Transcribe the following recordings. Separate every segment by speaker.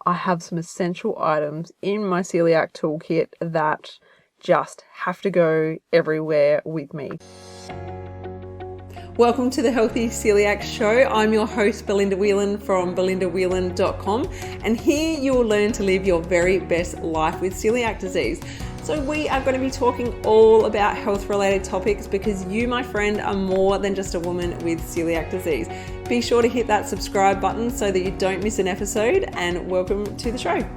Speaker 1: I have some essential items in my celiac toolkit that just have to go everywhere with me. Welcome to the Healthy Celiac Show. I'm your host, Belinda Whelan from belindawhelan.com, and here you will learn to live your very best life with celiac disease. So we are going to be talking all about health-related topics because you, my friend, are more than just a woman with celiac disease. Be sure to hit that subscribe button so that you don't miss an episode, and welcome to the show.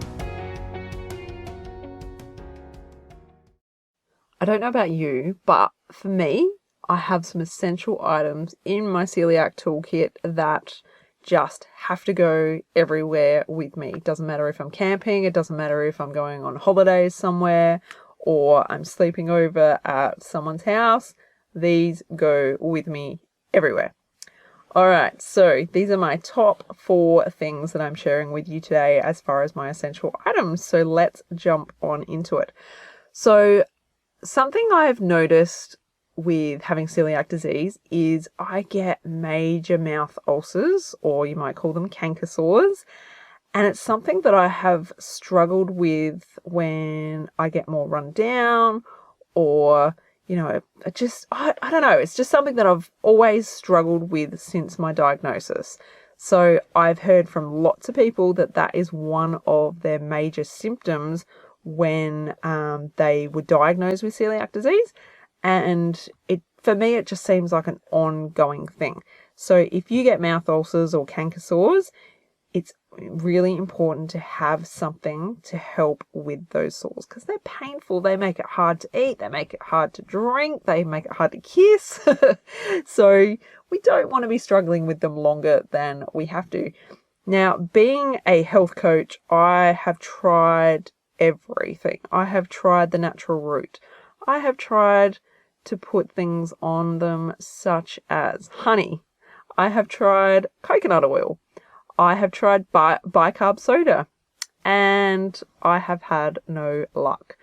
Speaker 1: I don't know about you, but for me, I have some essential items in my celiac toolkit that just have to go everywhere with me. It doesn't matter if I'm camping, it doesn't matter if I'm going on holidays somewhere, or I'm sleeping over at someone's house. These go with me everywhere. All right, so these are my top 4 things that I'm sharing with you today as far as my essential items. So let's jump on into it. So something I've noticed with having celiac disease is I get major mouth ulcers, or you might call them canker sores. And it's something that I have struggled with when I get more run down, or, you know, I don't know. It's just something that I've always struggled with since my diagnosis. So I've heard from lots of people that that is one of their major symptoms when they were diagnosed with celiac disease. And for me, it just seems like an ongoing thing. So if you get mouth ulcers or canker sores, it's really important to have something to help with those sores because they're painful. They make it hard to eat. They make it hard to drink. They make it hard to kiss. So we don't want to be struggling with them longer than we have to. Now, being a health coach, I have tried everything. I have tried the natural route. I have tried to put things on them such as honey. I have tried coconut oil. I have tried bicarb soda, and I have had no luck.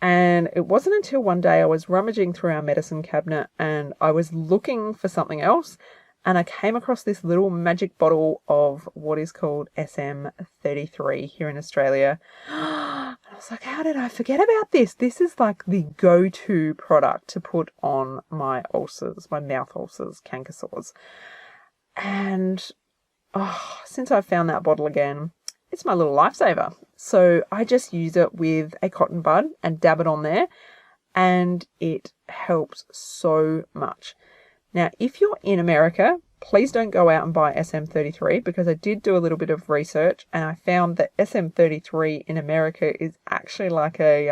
Speaker 1: And it wasn't until one day I was rummaging through our medicine cabinet and I was looking for something else, and I came across this little magic bottle of what is called SM33 here in Australia. And I was like, how did I forget about this? This is like the go-to product to put on my ulcers, my mouth ulcers, canker sores. And since I've found that bottle again, it's my little lifesaver. So I just use it with a cotton bud and dab it on there, and it helps so much. Now, if you're in America, please don't go out and buy SM33 because I did do a little bit of research and I found that SM33 in America is actually like a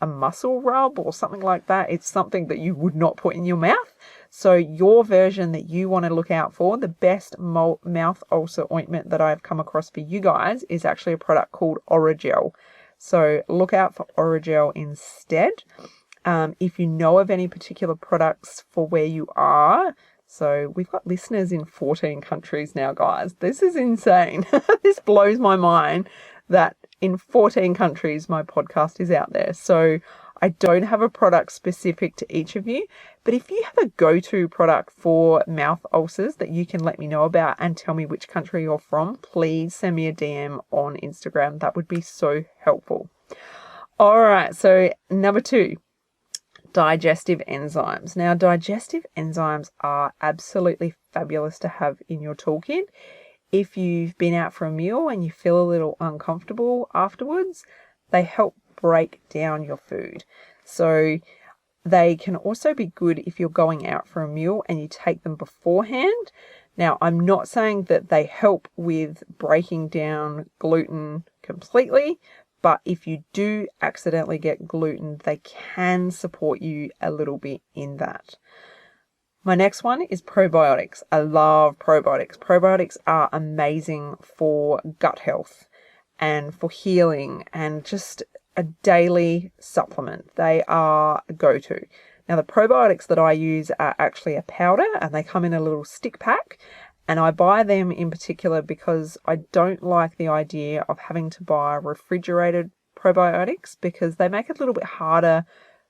Speaker 1: muscle rub or something like that. It's something that you would not put in your mouth. So your version that you want to look out for, the best mouth ulcer ointment that I've come across for you guys is actually a product called Orygel. So look out for Orygel instead. If you know of any particular products for where you are, so we've got listeners in 14 countries now, guys. This is insane. This blows my mind that in 14 countries my podcast is out there. So I don't have a product specific to each of you, but if you have a go-to product for mouth ulcers that you can let me know about and tell me which country you're from, please send me a DM on Instagram. That would be so helpful. All right, so number 2, digestive enzymes. Now, digestive enzymes are absolutely fabulous to have in your toolkit. If you've been out for a meal and you feel a little uncomfortable afterwards, they help break down your food. So they can also be good if you're going out for a meal and you take them beforehand. Now, I'm not saying that they help with breaking down gluten completely, but if you do accidentally get gluten, they can support you a little bit in that. My next one is probiotics. I love probiotics. Probiotics are amazing for gut health and for healing and just a daily supplement. They are a go-to. Now, the probiotics that I use are actually a powder and they come in a little stick pack. And I buy them in particular because I don't like the idea of having to buy refrigerated probiotics because they make it a little bit harder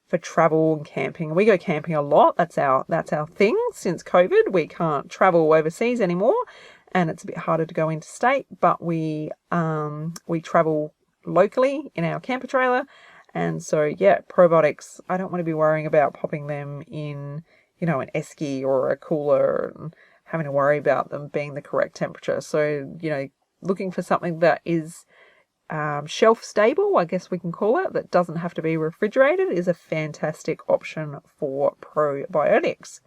Speaker 1: for travel and camping. We go camping a lot. That's our thing since COVID. We can't travel overseas anymore. and it's a bit harder to go interstate, but we travel locally in our camper trailer. And so, yeah, probiotics, I don't want to be worrying about popping them in, an esky or a cooler and having to worry about them being the correct temperature. So, looking for something that is shelf stable, I guess we can call it, that doesn't have to be refrigerated, is a fantastic option for probiotics.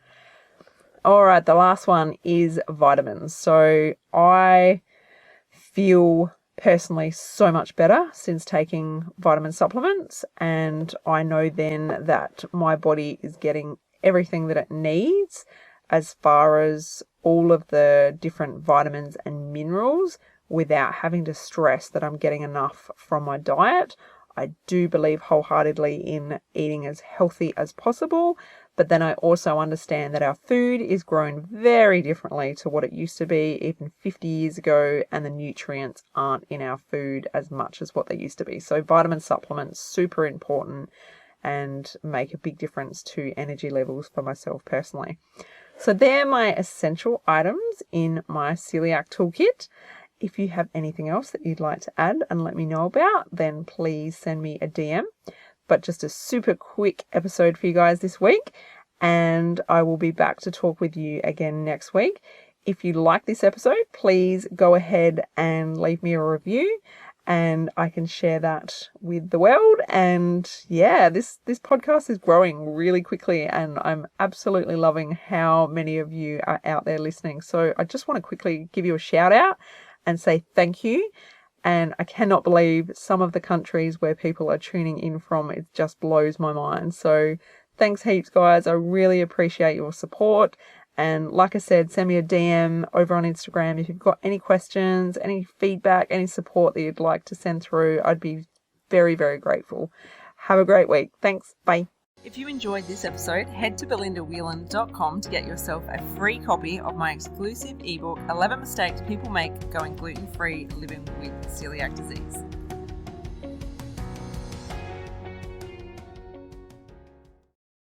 Speaker 1: All right, the last one is vitamins. So I feel personally so much better since taking vitamin supplements, and I know then that my body is getting everything that it needs as far as all of the different vitamins and minerals without having to stress that I'm getting enough from my diet. I do believe wholeheartedly in eating as healthy as possible, but then I also understand that our food is grown very differently to what it used to be even 50 years ago, and the nutrients aren't in our food as much as what they used to be. So vitamin supplements, super important, and make a big difference to energy levels for myself personally. So they're my essential items in my celiac toolkit. If you have anything else that you'd like to add and let me know about, then please send me a DM. But just a super quick episode for you guys this week, and I will be back to talk with you again next week. If you like this episode, please go ahead and leave me a review, and I can share that with the world. And yeah, this podcast is growing really quickly, and I'm absolutely loving how many of you are out there listening. So I just want to quickly give you a shout out and say thank you. And I cannot believe some of the countries where people are tuning in from. It just blows my mind. So thanks heaps, guys. I really appreciate your support. And like I said, send me a DM over on Instagram if you've got any questions, any feedback, any support that you'd like to send through. I'd be very, very grateful. Have a great week. Thanks. Bye. If you enjoyed this episode, head to belindawhelan.com to get yourself a free copy of my exclusive ebook, 11 Mistakes People Make Going Gluten-Free Living with Celiac Disease.